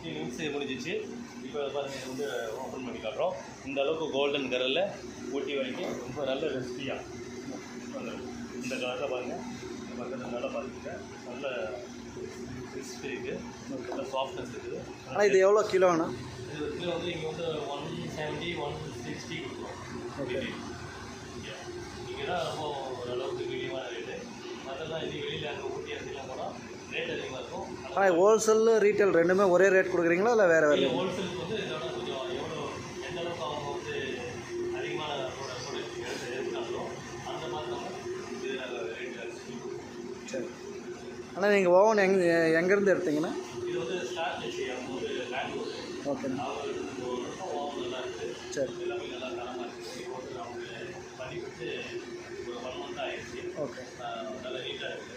15 நிமிஷம் முடிஞ்சிச்சு. இப்போ பாருங்கள், இது வந்து ஓப்பன் பண்ணி காட்டுறோம். இந்த அளவுக்கு கோல்டன் கலரில் ஊட்டி வரைக்கும் ரொம்ப நல்ல ரெசிபியாக இந்த கலரில் பாருங்கள். இந்த பக்கத்தில் நல்லா பார்த்துங்க, நல்ல கிறிஸ்பி இருக்குது, நல்ல சாஃப்ட்னஸ் இருக்குது. ஆனால் இது எவ்வளோ கிலோண்ணா? இது கிலோ வந்து இங்கே வந்து 170 160 கொடுக்குறோம். ஓகே, இங்கே தான் ரொம்ப ஓரளவுக்கு மீடியமான ரேட்டு. மற்றெல்லாம் இது வெளியில் அங்கே ஊட்டி அரிசிலாம் போனால் ரேட் அதிகமாக இருக்கும். ஆனால் ஹோல்சேல் ரீட்டைல் ரெண்டுமே ஒரே ரேட் கொடுக்குறீங்களா இல்லை வேறு வேறு? ஹோல்சேலுக்கு வந்து இதோட கொஞ்சம் எந்த அளவுக்கு அவங்க வந்து அதிகமான ப்ராடக்ட் எடுத்தாங்களோ அந்த மாதிரி நம்ம இது ரேட் அரிசி. சரி. ஆனால் நீங்கள் ஓவன் எங்கேருந்து எடுத்தீங்கன்னா? இது வந்து ஸ்டார்ட் வச்சு அவங்க வந்து பெங்களூர். ஓகேண்ணா. அவங்க ஓவன் நல்லா இருக்குது. சரி, எல்லாமே நல்லா தரமாக இருக்குது. இப்போ வந்து அவங்க பண்ணி கொடுத்து ஒரு 1 month ஆகிடுச்சு. ஓகே. நல்ல நீட்டாக இருக்குது.